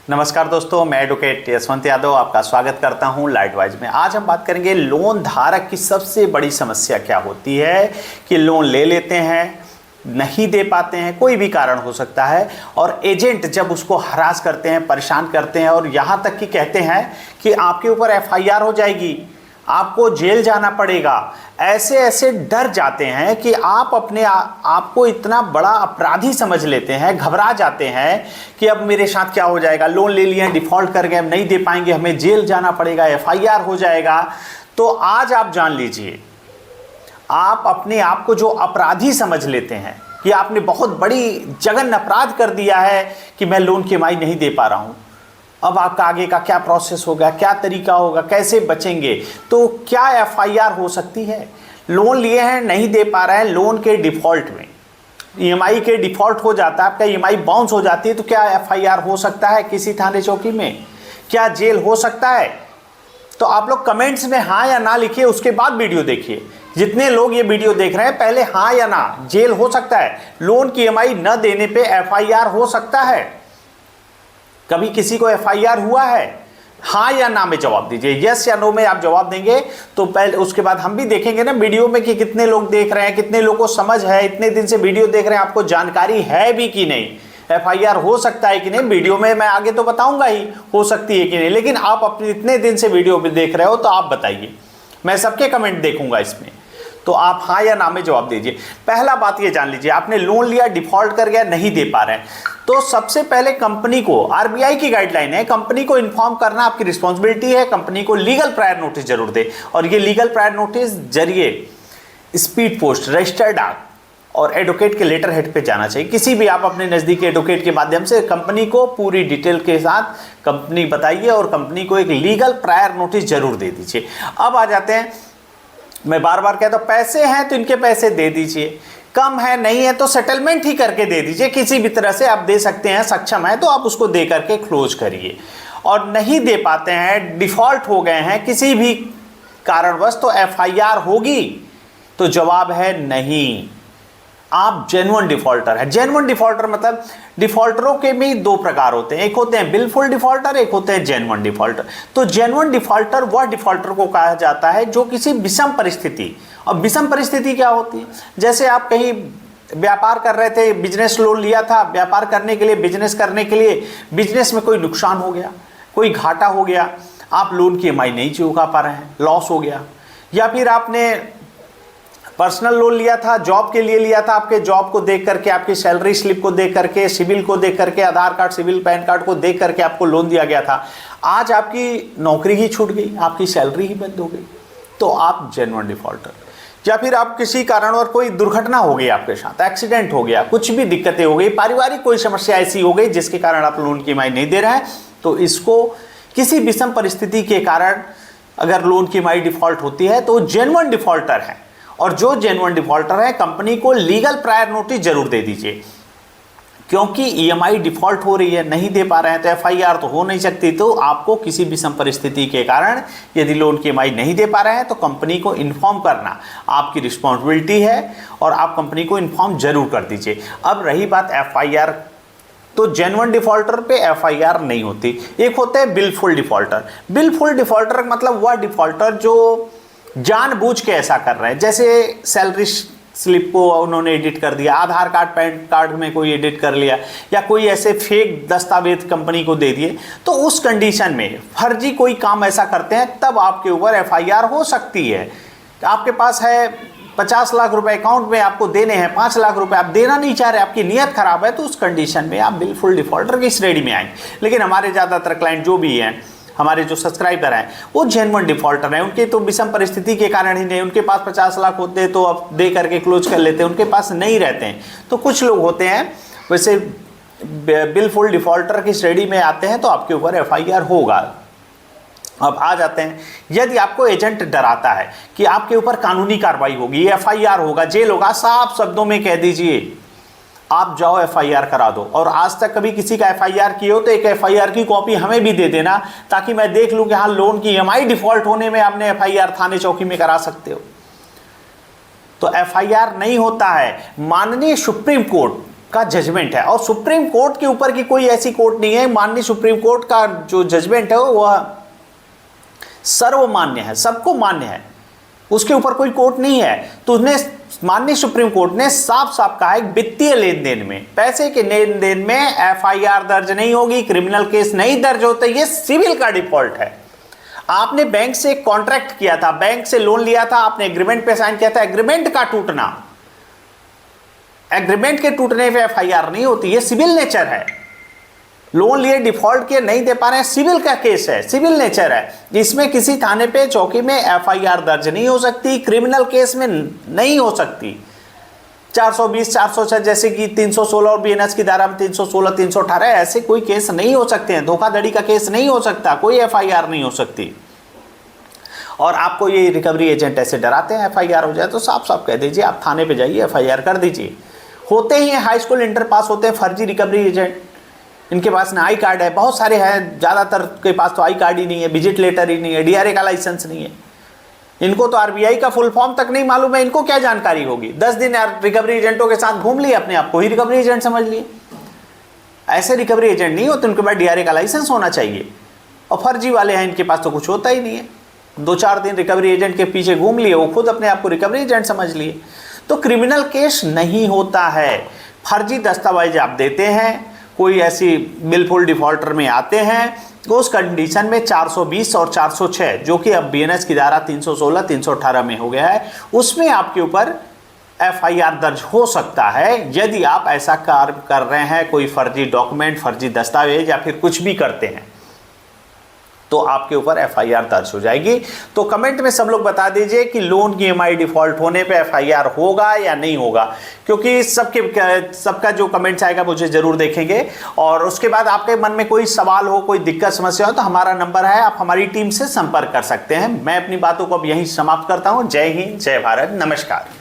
नमस्कार दोस्तों, मैं एडवोकेट यशवंत यादव आपका स्वागत करता हूं लाइटवाइज में। आज हम बात करेंगे लोन धारक की सबसे बड़ी समस्या क्या होती है कि लोन ले लेते हैं, नहीं दे पाते हैं, कोई भी कारण हो सकता है, और एजेंट जब उसको हरास करते हैं, परेशान करते हैं और यहाँ तक कि कहते हैं कि आपके ऊपर एफआईआर हो जाएगी, आपको जेल जाना पड़ेगा, ऐसे ऐसे डर जाते हैं कि आप अपने आपको इतना बड़ा अपराधी समझ लेते हैं, घबरा जाते हैं कि अब मेरे साथ क्या हो जाएगा, लोन ले लिए, डिफॉल्ट कर गए, हम नहीं दे पाएंगे, हमें जेल जाना पड़ेगा, एफआईआर हो जाएगा। तो आज आप जान लीजिए, आप अपने आप को जो अपराधी समझ लेते हैं कि आपने बहुत बड़ी जघन्य अपराध कर दिया है कि मैं लोन की ईएमआई नहीं दे पा रहा हूं, अब आपका आगे का क्या प्रोसेस होगा, क्या तरीका होगा, कैसे बचेंगे, तो क्या एफआईआर हो सकती है। लोन लिए हैं, नहीं दे पा रहे हैं, लोन के डिफॉल्ट में ईएमआई के डिफॉल्ट हो जाता है, आपका ईएमआई बाउंस हो जाती है, तो क्या एफआईआर हो सकता है किसी थाने चौकी में, क्या जेल हो सकता है। तो आप लोग कमेंट्स में हाँ या ना लिखिए, उसके बाद वीडियो देखिए। जितने लोग ये वीडियो देख रहे हैं, पहले हाँ या ना, जेल हो सकता है, लोन की ईएमआई न देने पे एफआईआर हो सकता है, कभी किसी को एफआईआर हुआ है, हाँ या ना में जवाब दीजिए। यस या नो में आप जवाब देंगे तो पहले उसके बाद हम भी देखेंगे ना वीडियो में कि कितने लोग देख रहे हैं, कितने लोगों को समझ है, इतने दिन से वीडियो देख रहे हैं, आपको जानकारी है भी कि नहीं, एफआईआर हो सकता है कि नहीं। वीडियो में मैं आगे तो बताऊंगा ही हो सकती है कि नहीं, लेकिन आप अपने इतने दिन से वीडियो में देख रहे हो तो आप बताइए, मैं सबके कमेंट देखूंगा इसमें, तो आप हाँ या ना में जवाब दीजिए। पहला बात ये जान लीजिए, आपने लोन लिया, डिफॉल्ट कर गया, नहीं दे पा रहे हैं, तो सबसे पहले कंपनी को, आरबीआई की गाइडलाइन है, कंपनी को इन्फॉर्म करना आपकी रिस्पॉन्सिबिलिटी है। कंपनी को लीगल प्रायर नोटिस जरूर दे, और ये लीगल प्रायर नोटिस जरिए स्पीड पोस्ट, रजिस्टर्ड डाक और एडवोकेट के लेटर हेड पे जाना चाहिए। किसी भी आप अपने नज़दीकी एडवोकेट के माध्यम से कंपनी को पूरी डिटेल के साथ कंपनी बताइए और कंपनी को एक लीगल प्रायर नोटिस जरूर दे दीजिए। अब आ जाते हैं, मैं बार बार कहता हूं, पैसे हैं तो इनके पैसे दे दीजिए, कम है नहीं है तो सेटलमेंट ही करके दे दीजिए, किसी भी तरह से आप दे सकते हैं, सक्षम है तो आप उसको दे करके क्लोज करिए। और नहीं दे पाते हैं, डिफॉल्ट हो गए हैं किसी भी कारणवश, तो एफआईआर होगी। तो जवाब है नहीं, आप जेन्युइन डिफॉल्टर है। जेन्युइन डिफॉल्टर मतलब डिफॉल्टरों के भी दो प्रकार होते हैं, एक होते हैं बिलफुल डिफॉल्टर, एक होते हैं जेन्युइन डिफॉल्टर। तो जेन्युइन डिफॉल्टर वह डिफॉल्टर को कहा जाता है जो किसी विषम परिस्थिति, और विषम परिस्थिति क्या होती है, जैसे आप कहीं व्यापार कर रहे थे, बिजनेस लोन लिया था व्यापार करने के लिए, बिजनेस करने के लिए, बिजनेस में कोई नुकसान हो गया, कोई घाटा हो गया, आप लोन की ईएमआई नहीं चुका पा रहे हैं, लॉस हो गया। या फिर आपने पर्सनल लोन लिया था, जॉब के लिए लिया था, आपके जॉब को देख करके, आपकी सैलरी स्लिप को देख करके, सिविल को देख करके, आधार कार्ड, सिविल, पैन कार्ड को देख करके आपको लोन दिया गया था, आज आपकी नौकरी ही छूट गई, आपकी सैलरी ही बंद हो गई, तो आप जेन्युइन डिफॉल्टर। या फिर आप किसी कारण और कोई दुर्घटना हो गई आपके साथ, एक्सीडेंट हो गया, कुछ भी दिक्कतें हो गई, पारिवारिक कोई समस्या ऐसी हो गई जिसके कारण आप लोन की ईएमआई नहीं दे रहे हैं, तो इसको किसी विषम परिस्थिति के कारण अगर लोन की ईएमआई डिफॉल्ट होती है तो जेन्युइन डिफॉल्टर है। और जो जेन्युइन डिफॉल्टर है, कंपनी को लीगल प्रायर नोटिस जरूर दे दीजिए, क्योंकि ईएमआई डिफॉल्ट हो रही है, नहीं दे पा रहे हैं, तो एफआईआर तो हो नहीं सकती। तो आपको किसी भी परिस्थिति के कारण यदि लोन की ईएमआई नहीं दे पा रहे हैं तो कंपनी को इन्फॉर्म करना आपकी रिस्पॉन्सिबिलिटी है, और आप कंपनी को इन्फॉर्म जरूर कर दीजिए। अब रही बात एफआईआर, तो जेन्युइन डिफॉल्टर पे एफआईआर नहीं होती। एक होता है बिलफुल डिफॉल्टर। बिलफुल डिफॉल्टर मतलब वह डिफॉल्टर जो जानबूझ के ऐसा कर रहे हैं, जैसे सैलरी स्लिप को उन्होंने एडिट कर दिया, आधार कार्ड, पैन कार्ड में कोई एडिट कर लिया, या कोई ऐसे फेक दस्तावेज कंपनी को दे दिए, तो उस कंडीशन में फर्जी कोई काम ऐसा करते हैं, तब आपके ऊपर एफआईआर हो सकती है। आपके पास है 50 लाख रुपए अकाउंट में, आपको देने हैं 5 लाख रुपए, आप देना नहीं चाह रहे, आपकी नीयत खराब है, तो उस कंडीशन में आप बिलफुल डिफॉल्टर की श्रेणी में आएंगे। लेकिन हमारे ज़्यादातर क्लाइंट जो भी हैं, हमारे जो सब्सक्राइबर हैं, वो जेन्युइन डिफॉल्टर हैं, उनके तो विषम परिस्थिति के कारण ही नहीं, उनके पास 50 लाख होते तो अब दे करके क्लोज कर लेते हैं, उनके पास नहीं रहते हैं। तो कुछ लोग होते हैं वैसे बिलफुल डिफॉल्टर की श्रेणी में आते हैं, तो आपके ऊपर एफआईआर होगा। अब आ जाते हैं, यदि आपको एजेंट डराता है कि आपके ऊपर कानूनी कार्रवाई होगी, एफआईआर होगा, जेल होगा, साफ शब्दों में कह दीजिए आप जाओ एफआईआर करा दो। और आज तक कभी किसी का एफआईआर किए हो तो एक एफआईआर की कॉपी हमें भी दे देना, ताकि मैं देख लूं कि हाँ लोन की ईएमआई डिफॉल्ट होने में आपने एफआईआर थाने चौकी में करा सकते हो। तो एफआईआर नहीं होता है। माननीय सुप्रीम कोर्ट का जजमेंट है। और सुप्रीम कोर्ट के ऊपर की कोई ऐसी कोर्ट नहीं है, माननीय सुप्रीम कोर्ट का जो जजमेंट है वह सर्वमान्य है, सबको मान्य है, उसके ऊपर कोई कोर्ट नहीं है। तो उसने माननीय सुप्रीम कोर्ट ने साफ साफ कहा है वित्तीय लेन देन में, पैसे के लेन देन में एफआईआर दर्ज नहीं होगी, क्रिमिनल केस नहीं दर्ज होते, ये सिविल का डिफॉल्ट है। आपने बैंक से कॉन्ट्रैक्ट किया था, बैंक से लोन लिया था, आपने एग्रीमेंट पे साइन किया था, एग्रीमेंट का टूटना, एग्रीमेंट के टूटने पे एफआईआर नहीं होती, ये सिविल नेचर है। लोन लिए डिफॉल्ट किए नहीं दे पा रहे हैं, सिविल का केस है, सिविल नेचर है, जिसमें किसी थाने पे चौकी में एफआईआर दर्ज नहीं हो सकती, क्रिमिनल केस में नहीं हो सकती। 420, 406 जैसे कि 316 और बीएनएस की धारा में 316, 318 ऐसे कोई केस नहीं हो सकते हैं, धोखाधड़ी का केस नहीं हो सकता, कोई एफआईआर नहीं हो सकती। और आपको ये रिकवरी एजेंट ऐसे डराते हैं एफआईआर हो जाए तो साफ साफ कह दीजिए, आप थाने पे जाइए, एफआईआर कर दीजिए। होते ही हैं, हाई स्कूल इंटर पास होते हैं फर्जी रिकवरी एजेंट, इनके पास ना आई कार्ड है, बहुत सारे हैं, ज़्यादातर के पास तो आई कार्ड ही नहीं है, विजिट लेटर ही नहीं है, डीआरए का लाइसेंस नहीं है, इनको तो आरबीआई का फुल फॉर्म तक नहीं मालूम है, इनको क्या जानकारी होगी। 10 दिन रिकवरी एजेंटों के साथ घूम लिए, अपने आप को ही रिकवरी एजेंट समझ लिए। ऐसे रिकवरी एजेंट नहीं होते, उनके पास डीआरए का लाइसेंस होना चाहिए। और फर्जी वाले हैं, इनके पास तो कुछ होता ही नहीं है, 2-4 दिन रिकवरी एजेंट के पीछे घूम लिए, वो खुद अपने आप को रिकवरी एजेंट समझ लिए। तो क्रिमिनल केस नहीं होता है, फर्जी दस्तावेज आप देते हैं, कोई ऐसी बिलफुल डिफॉल्टर में आते हैं, तो उस कंडीशन में 420 और 406 जो कि अब बीएनएस की धारा 316, 318 में हो गया है, उसमें आपके ऊपर एफआईआर दर्ज हो सकता है यदि आप ऐसा कार्य कर रहे हैं, कोई फर्जी डॉक्यूमेंट, फर्जी दस्तावेज या फिर कुछ भी करते हैं, तो आपके ऊपर एफआईआर दर्ज हो जाएगी। तो कमेंट में सब लोग बता दीजिए कि लोन की ईएमआई डिफॉल्ट होने पे एफआईआर होगा या नहीं होगा, क्योंकि सबका जो कमेंट्स आएगा मुझे जरूर देखेंगे। और उसके बाद आपके मन में कोई सवाल हो, कोई दिक्कत समस्या हो, तो हमारा नंबर है, आप हमारी टीम से संपर्क कर सकते हैं। मैं अपनी बातों को अब यहीं समाप्त करता हूं। जय हिंद, जय भारत, नमस्कार।